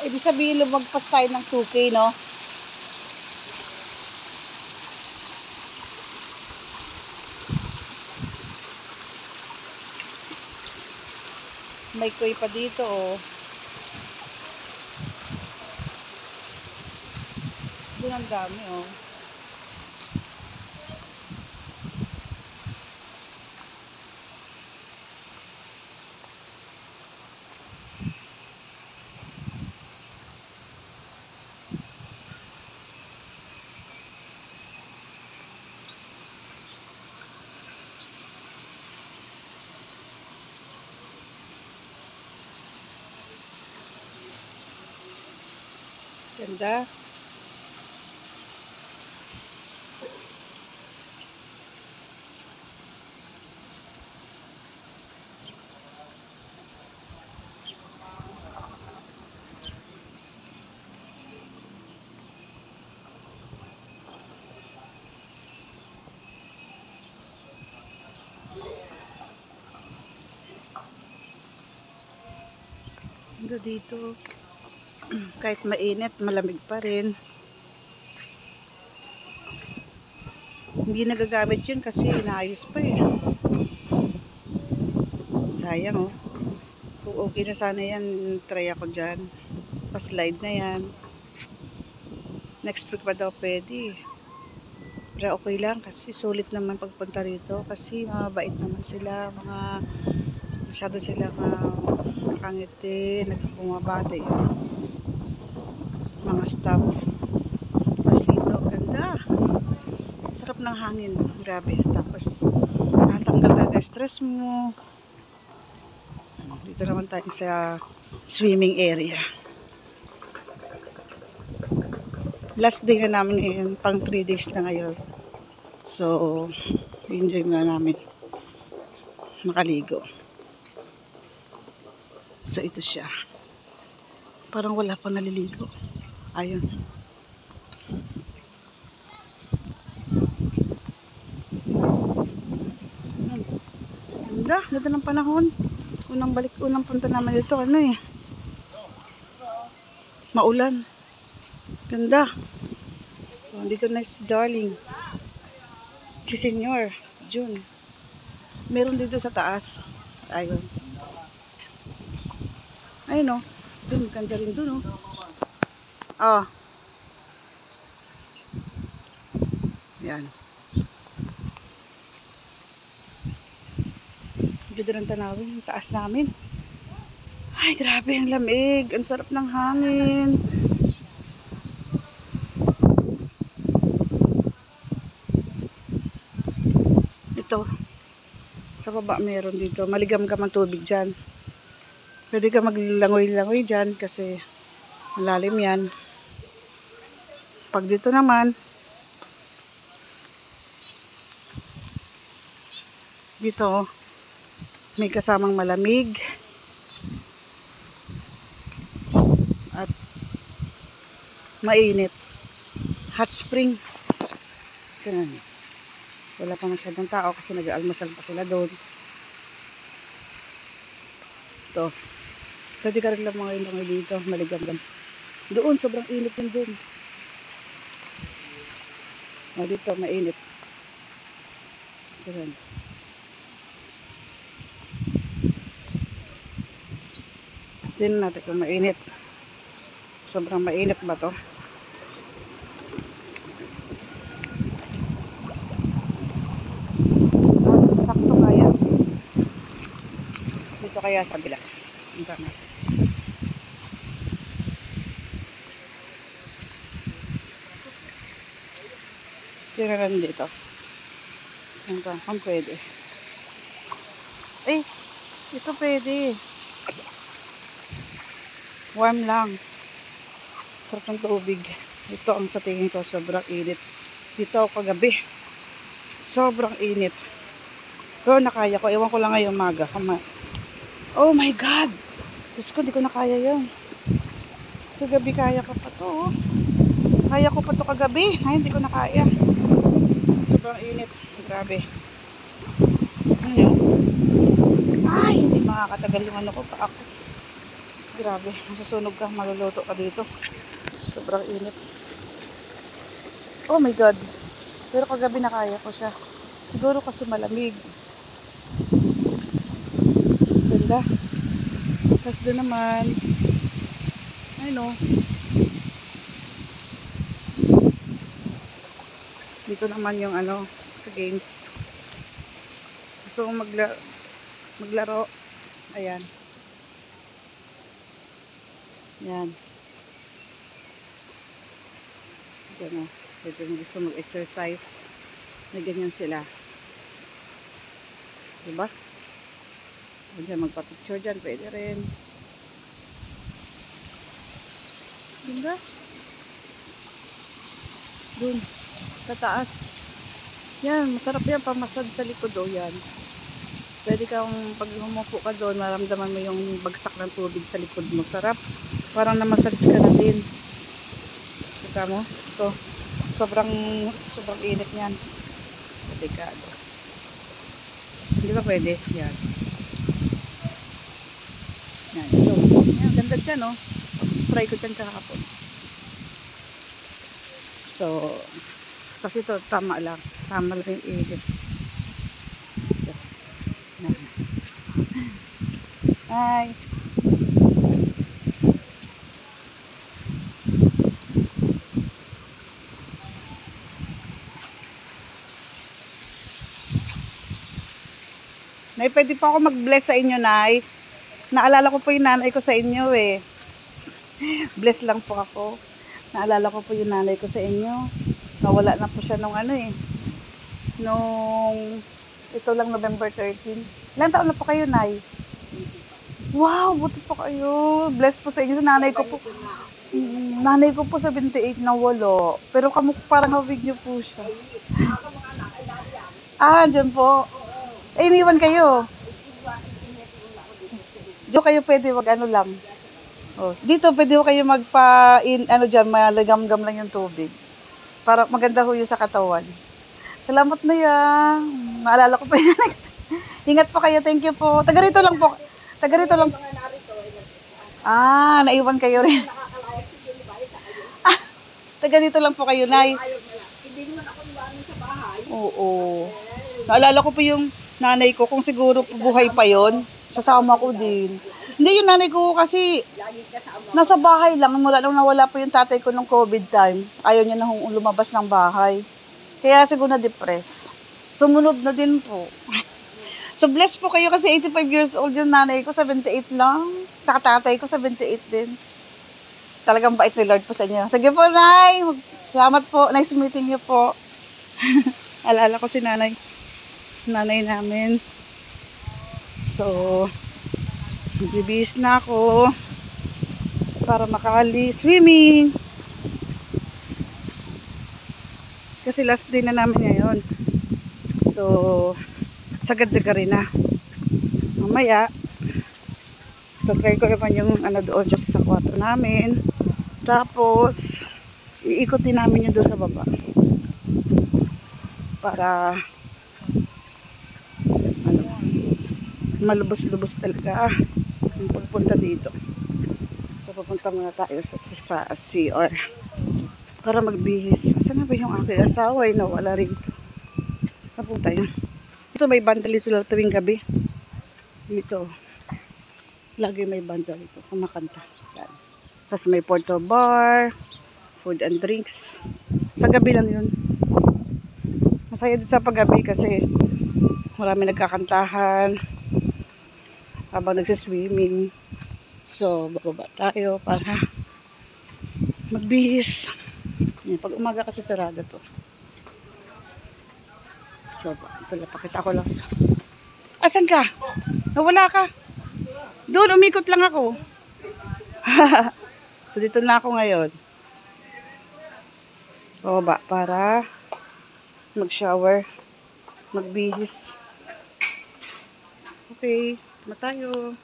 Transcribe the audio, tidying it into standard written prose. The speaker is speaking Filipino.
Ibig sabihin lumagpas tayo ng 2K, no? May koy pa dito, oh. Doon ang dami, oh. Ganda. Ganda dito. Kahit mainit, malamig pa rin. Hindi nagagamit yun kasi inaayos pa eh. Sayang, oh. Kung okay na sana yan, try ako dyan. Pa-slide na yan. Next week pa daw pwede. Pero okay lang kasi sulit naman pagpunta rito. Kasi mabait naman sila. Masyado sila nakangiti, nagbumabati. Mga staff. Tapos dito, ganda. Sarap ng hangin. Grabe. Tapos, natanggal talaga stress mo. Dito naman tayo sa swimming area. Last day na namin ngayon. Pang 3 days na ngayon. So, enjoy na namin. Makaligo. So, ito siya. Parang wala pa naliligo. Ayun. Ganda ng panahon. Unang punta naman dito, maulan. Ganda. Dito na si Darling. Si Senyor. June. Meron dito sa taas. Ayun. Ayun, oh. Dun, ganda rin dun, oh. Oh. Yan. Dito ng tanawin, yung taas namin. Ay, grabe ang lamig. Ang sarap ng hangin. Ito. Sa baba meron dito. Maligam-gam ang tubig dyan. Pwede ka maglangoy-langoy dyan kasi malalim yan. Pag dito naman, dito may kasamang malamig at mainit. Hot spring. Ganun. Wala pa masyadong tao kasi nag-aalmusal pa sila doon. Ito. Pwede ka rin lang mga langoy dito. Maligam-gam. Doon, sobrang init yun doon. O, dito, mainit. Ganun. Tingnan natin kung mainit. Sobrang mainit ba to? Sakto kaya. Dito kaya sa bila. Internet. Tingnan dito. Kung pwede. Eh, ito pwede. Warm lang. Sarap ng tubig. Ito ang sa tingin ko sobrang init. Dito ako kagabi. Sobrang init. Pero nakaya ko. Ewan ko lang ngayong umaga. Oh my God! Diyos ko, di ko nakaya yun. Kagabi kaya ko pa to. Oh. Kaya ko pa to kagabi. Ay, hindi ko nakaya. Sobrang init. Grabe. Ayun. Ay, hindi makakatagal yung ano ko pa ako. Grabe, masusunog ka, maluluto ka dito. Sobrang init. Oh my God. Pero kagabi nakaya ko siya. Siguro kasi malamig. Ganda. Tapos doon naman, ay no, dito naman yung ano, sa games. Gusto kong maglaro. Ayan. Yan. Yan o. Pwede mo gusto mag-exercise. Na ganyan sila. Diba? Kung dyan magpa-picture dyan, pwede rin. Diba? Dun. Sa taas. Yan. Masarap yan. Pamasad sa likod o yan. Pwede kang pag humupo ka doon, maramdaman mo yung bagsak ng tubig sa likod mo. Sarap. Parang na-massage ka na din. Kita mo? Ito. Sobrang init niyan. Delikado. Hindi ba pwede? Yan. Yan. Ito. Yan. Ganda dyan, no? Try ko dyan kahapon. So, kasi ito, tama lang. Tama lang yung init. Hi. Nay, pwede pa ako mag-bless sa inyo, Nay. Naalala ko po yung nanay ko sa inyo, eh. Bless lang po ako. Naalala ko po yung nanay ko sa inyo. Nawala na po siya nung ano, eh. Nung, ito lang, November 13. Ilang taon na po kayo, Nay? Wow, buti po kayo. Bless po sa inyo. Sa nanay ko po. Nanay ko po 78 na walo. Pero parang hawig niyo po siya. Ah, dyan po. Eh, iniwan kayo. Dito kayo pwede ano lang. Oh, dito pwede kayo ano dyan, malagam-gam lang yung tubig. Para maganda ho yung sa katawan. Salamat na yan. Maalala ko pa yan. Ingat po kayo. Thank you po. Taga rito lang po. Taga rito lang. Ah, naiwan kayo rin. Ah, taga dito lang po kayo, Nay. Hindi naman ako nilanin sa bahay. Oo. Naalala ko po yung nanay ko, kung siguro buhay pa yon, sasama ko din. Hindi, yung nanay ko kasi nasa bahay lang, mula nung nawala po yung tatay ko nung COVID time. Ayaw niya na lumabas ng bahay. Kaya siguro na-depress. Sumunod na din po. So blessed po kayo kasi 85 years old yung nanay ko, 78 lang. Saka tatay ko, 78 din. Talagang bait ni Lord po sa inyo. Sige po, Nay. Salamat po. Nice meeting you po. Alala ko si nanay. Nanay namin. So, bibihis na ako para makali swimming. Kasi last day na namin ngayon. So, sagad-sagad rin na. Mamaya, try ko naman yung ano doon just sa kwarto namin. Tapos, iikot din namin yung doon sa baba. Para malubos-lubos talaga yung pagpunta dito. So pupunta muna tayo sa CR para magbihis. Saan na ba yung aking asawa? Ay nawala rito. Napunta yun. Ito may bundle dito lang tuwing gabi. Dito. Lagi may bundle dito. Kumakanta. Tapos may porto bar, food and drinks. Sa gabi lang yun. Masaya dito sa paggabi kasi marami nagkakantahan habang nagsiswimming. So, bababa tayo para magbihis. Pag umaga kasi sarado to. So, pakita ko lang. Asan ka? Nawala ka? Doon, umikot lang ako. So, dito na ako ngayon. Bababa para mag-shower, magbihis. Okay, matayo.